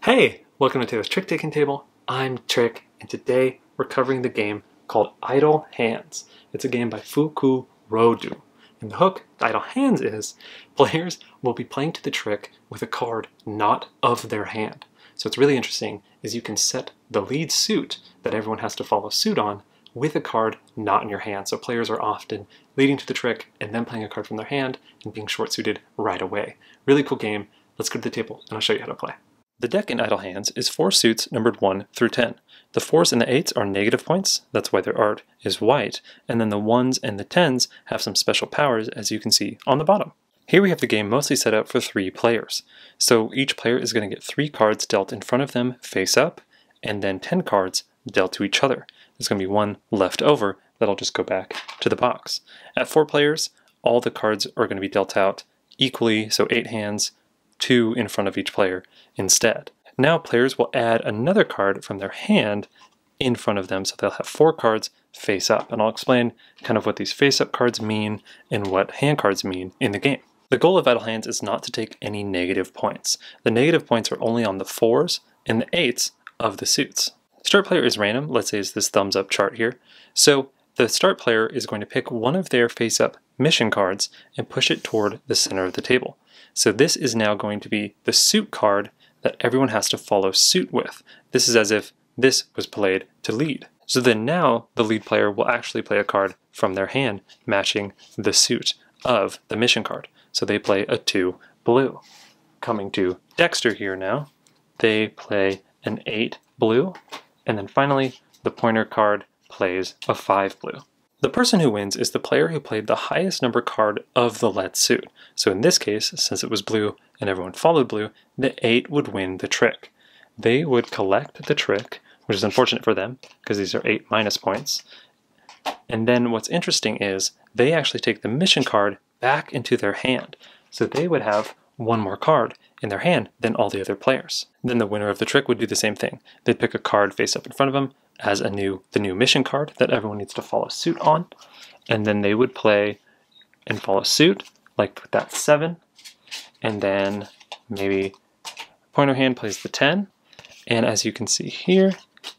Hey, welcome to Taylor's Trick Taking Table. I'm Trick, and today we're covering the game called Idle Hands. It's a game by Fuku Rodu. And the hook to Idle Hands is players will be playing to the trick with a card not of their hand. So what's really interesting is you can set the lead suit that everyone has to follow suit on with a card not in your hand. So players are often leading to the trick and then playing a card from their hand and being short-suited right away. Really cool game. Let's go to the table and I'll show you how to play. The deck in Idle Hands is 4 suits numbered 1 through 10. The 4s and the 8s are negative points, that's why their art is white, and then the 1s and the 10s have some special powers, as you can see on the bottom. Here we have the game mostly set up for 3 players. So each player is going to get 3 cards dealt in front of them face up, and then 10 cards dealt to each other. There's going to be 1 left over that'll just go back to the box. At 4 players, all the cards are going to be dealt out equally, so 8 hands, 2 in front of each player instead. Now players will add another card from their hand in front of them, so they'll have 4 cards face up. And I'll explain kind of what these face up cards mean and what hand cards mean in the game. The goal of Idle Hands is not to take any negative points. The negative points are only on the 4s and the 8s of the suits. Start player is random, let's say it's this thumbs up chart here. So the start player is going to pick one of their face up mission cards and push it toward the center of the table. So this is now going to be the suit card that everyone has to follow suit with. This is as if this was played to lead. So then now the lead player will actually play a card from their hand matching the suit of the mission card. So they play a 2 blue. Coming to Dexter here now, they play an 8 blue, and then finally the pointer card plays a 5 blue. The person who wins is the player who played the highest number card of the led suit. So in this case, since it was blue and everyone followed blue, the 8 would win the trick. They would collect the trick, which is unfortunate for them because these are 8 minus points. And then what's interesting is they actually take the mission card back into their hand. So they would have 1 more card in their hand than all the other players. Then the winner of the trick would do the same thing. They'd pick a card face up in front of them as the new mission card that everyone needs to follow suit on, and then they would play and follow suit, like with that 7, and then maybe pointer hand plays the 10, and as you can see here,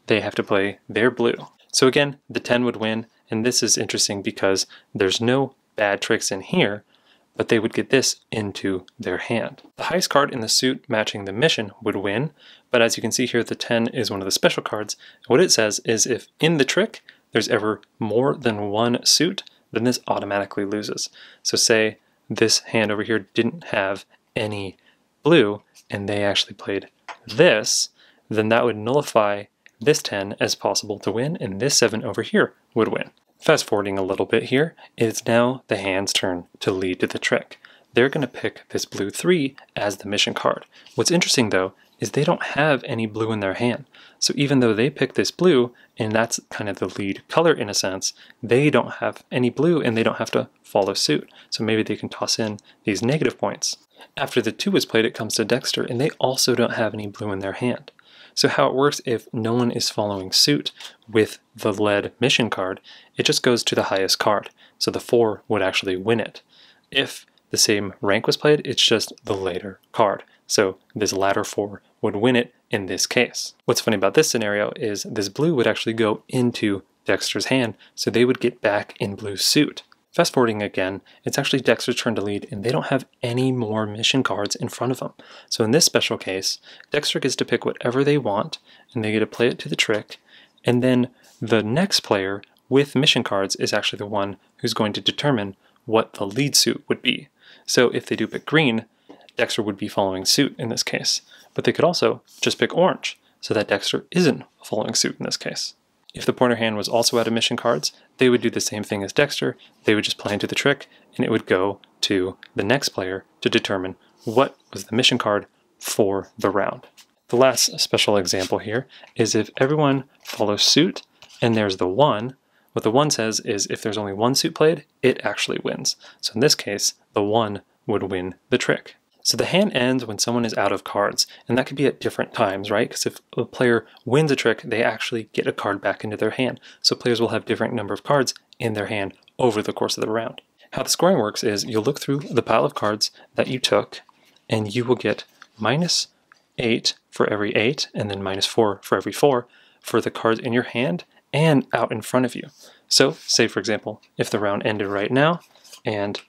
they have to play their blue. So again, the 10 would win, and this is interesting because there's no bad tricks in here, but they would get this into their hand. The highest card in the suit matching the mission would win, but as you can see here, the 10 is one of the special cards. What it says is if in the trick there's ever more than 1 suit, then this automatically loses. So say this hand over here didn't have any blue, and they actually played this, then that would nullify this 10 as possible to win, and this 7 over here would win. Fast forwarding a little bit here, it's now the hand's turn to lead to the trick. They're going to pick this blue 3 as the mission card. What's interesting though is they don't have any blue in their hand. So even though they pick this blue, and that's kind of the lead color in a sense, they don't have any blue and they don't have to follow suit. So maybe they can toss in these negative points. After the 2 is played, it comes to Dexter, and they also don't have any blue in their hand. So how it works if no one is following suit with the lead mission card, it just goes to the highest card. So the 4 would actually win it. If the same rank was played, it's just the later card. So this latter 4 would win it in this case. What's funny about this scenario is this blue would actually go into Dexter's hand, so they would get back in blue suit. Fast forwarding again, it's actually Dexter's turn to lead, and they don't have any more mission cards in front of them. So in this special case, Dexter gets to pick whatever they want, and they get to play it to the trick, and then the next player with mission cards is actually the one who's going to determine what the lead suit would be. So if they do pick green, Dexter would be following suit in this case, but they could also just pick orange, so that Dexter isn't following suit in this case. If the pointer hand was also out of mission cards, they would do the same thing as Dexter. They would just play into the trick, and it would go to the next player to determine what was the mission card for the round. The last special example here is if everyone follows suit, and there's the 1, what the 1 says is if there's only 1 suit played, it actually wins. So in this case, the 1 would win the trick. So the hand ends when someone is out of cards, and that could be at different times, right? Because if a player wins a trick, they actually get a card back into their hand. So players will have different number of cards in their hand over the course of the round. How the scoring works is you'll look through the pile of cards that you took, and you will get minus 8 for every 8, and then -4 for every 4 for the cards in your hand and out in front of you. So, say for example, if the round ended right now, and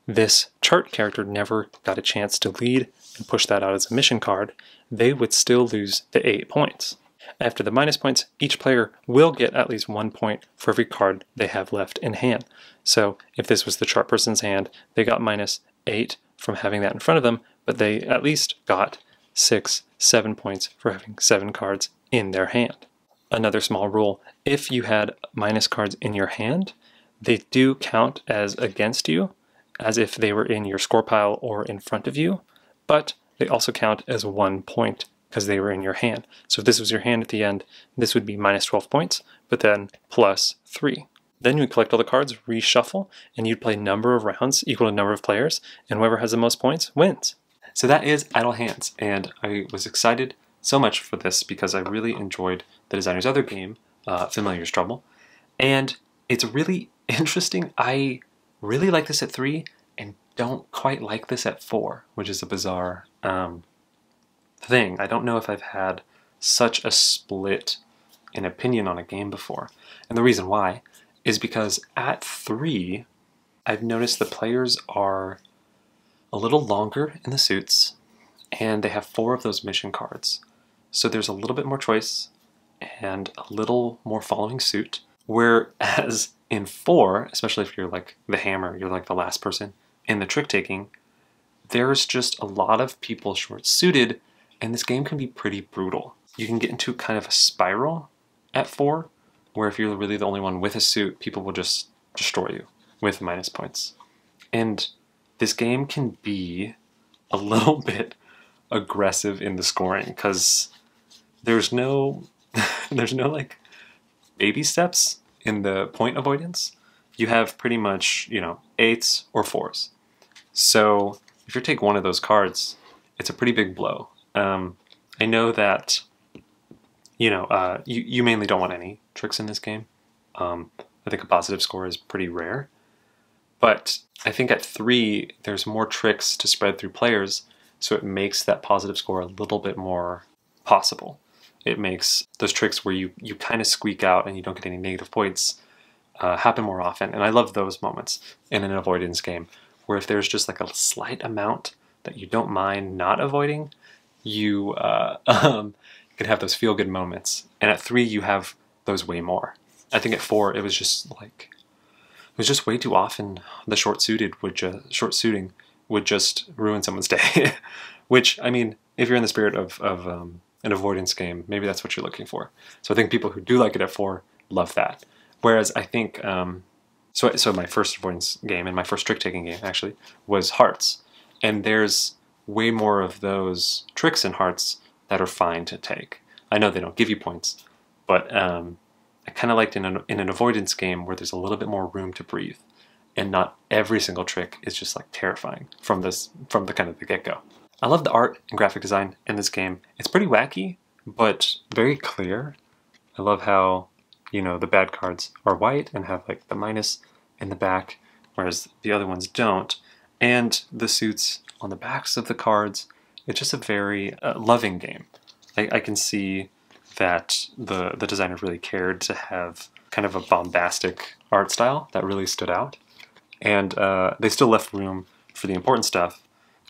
this chart character never got a chance to lead and push that out as a mission card, they would still lose the 8 points. After the minus points, each player will get at least 1 point for every card they have left in hand. So if this was the chart person's hand, they got -8 from having that in front of them, but they at least got 6, 7 points for having 7 cards in their hand. Another small rule, if you had minus cards in your hand, they do count as against you, as if they were in your score pile or in front of you, but they also count as 1 point because they were in your hand. So if this was your hand at the end, this would be -12 points, but then +3. Then you would collect all the cards, reshuffle, and you'd play number of rounds equal to number of players, and whoever has the most points wins. So that is Idle Hands, and I was excited so much for this because I really enjoyed the designer's other game, Familiar's Trouble, and it's really interesting. I really like this at 3 and don't quite like this at 4, which is a bizarre thing. I don't know if I've had such a split in opinion on a game before. And the reason why is because at 3, I've noticed the players are a little longer in the suits, and they have 4 of those mission cards. So there's a little bit more choice and a little more following suit. Whereas in 4, especially if you're like the hammer, you're like the last person in the trick taking, there's just a lot of people short suited, and this game can be pretty brutal. You can get into kind of a spiral at 4, where if you're really the only one with a suit, people will just destroy you with minus points. And this game can be a little bit aggressive in the scoring, because there's no like baby steps in the point avoidance. You have pretty much, 8s or 4s. So if you take one of those cards, it's a pretty big blow. I know that, you mainly don't want any tricks in this game. I think a positive score is pretty rare. But I think at 3, there's more tricks to spread through players, so it makes that positive score a little bit more possible. It makes those tricks where you kind of squeak out and you don't get any negative points happen more often. And I love those moments in an avoidance game, where if there's just like a slight amount that you don't mind not avoiding, you can have those feel-good moments. And at 3, you have those way more. I think at 4, it was just way too often the short-suiting would just ruin someone's day. Which, I mean, if you're in the spirit of an avoidance game, maybe that's what you're looking for. So I think people who do like it at 4 love that. Whereas I think, so my first avoidance game and my first trick-taking game actually was Hearts. And there's way more of those tricks in Hearts that are fine to take. I know they don't give you points, but I kind of liked in an avoidance game where there's a little bit more room to breathe, and not every single trick is just like terrifying from the kind of the get-go. I love the art and graphic design in this game. It's pretty wacky, but very clear. I love how, the bad cards are white and have like the minus in the back, whereas the other ones don't. And the suits on the backs of the cards, it's just a very loving game. I can see that the designer really cared to have kind of a bombastic art style that really stood out. And they still left room for the important stuff,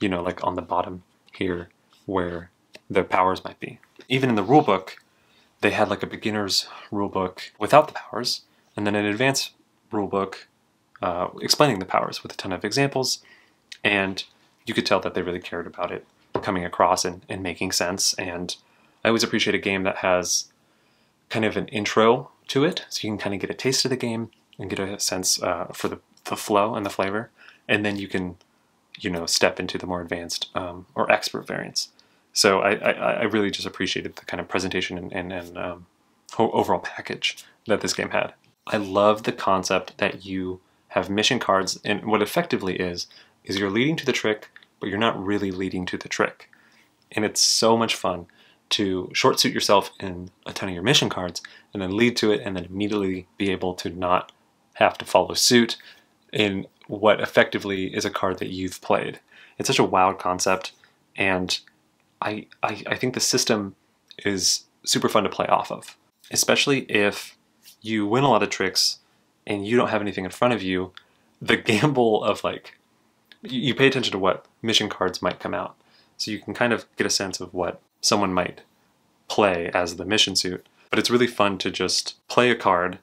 like on the bottom here where the powers might be. Even in the rulebook, they had like a beginner's rulebook without the powers, and then an advanced rulebook explaining the powers with a ton of examples, and you could tell that they really cared about it coming across and making sense. And I always appreciate a game that has kind of an intro to it, so you can kind of get a taste of the game and get a sense for the flow and the flavor, and then you can step into the more advanced or expert variants. So I really just appreciated the kind of presentation and overall package that this game had. I love the concept that you have mission cards, and what effectively is you're leading to the trick, but you're not really leading to the trick. And it's so much fun to short suit yourself in a ton of your mission cards, and then lead to it, and then immediately be able to not have to follow suit in what effectively is a card that you've played. It's such a wild concept, and I think the system is super fun to play off of, especially if you win a lot of tricks and you don't have anything in front of you. The gamble of like, you pay attention to what mission cards might come out, so you can kind of get a sense of what someone might play as the mission suit. But it's really fun to just play a card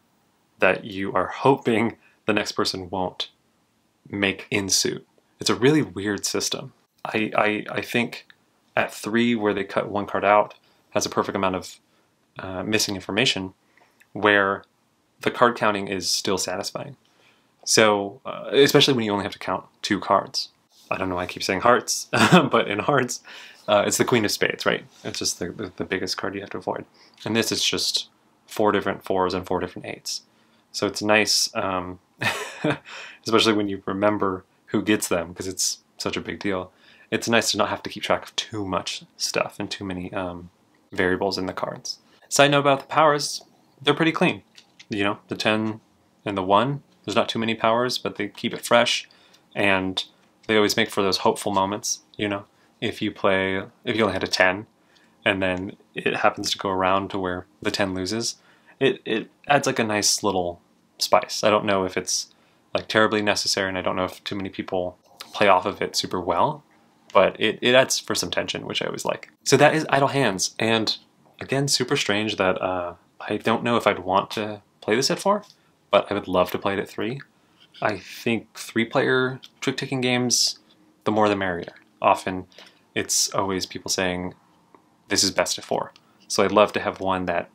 that you are hoping the next person won't make in suit. It's a really weird system. I think at 3, where they cut one card out, has a perfect amount of missing information, where the card counting is still satisfying. So, especially when you only have to count 2 cards. I don't know why I keep saying hearts, but in hearts, it's the Queen of Spades, right? It's just the biggest card you have to avoid. And this is just 4 different 4s and 4 different 8s. So it's nice, especially when you remember who gets them, because it's such a big deal. It's nice to not have to keep track of too much stuff and too many variables in the cards. Side note about the powers, they're pretty clean. You know, the 10 and the 1, there's not too many powers, but they keep it fresh, and they always make for those hopeful moments, you know? If you only had a 10, and then it happens to go around to where the 10 loses, it adds like a nice little spice. I don't know if it's like terribly necessary, and I don't know if too many people play off of it super well, but it adds for some tension, which I always like. So that is Idle Hands, and again, super strange that I don't know if I'd want to play this at 4, but I would love to play it at 3. I think 3-player trick-taking games, the more the merrier. Often it's always people saying this is best at 4. So I'd love to have one that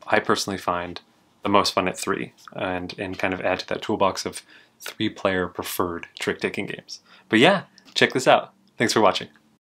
I personally find the most fun at 3, and kind of add to that toolbox of 3-player preferred trick-taking games. But yeah, check this out. Thanks for watching.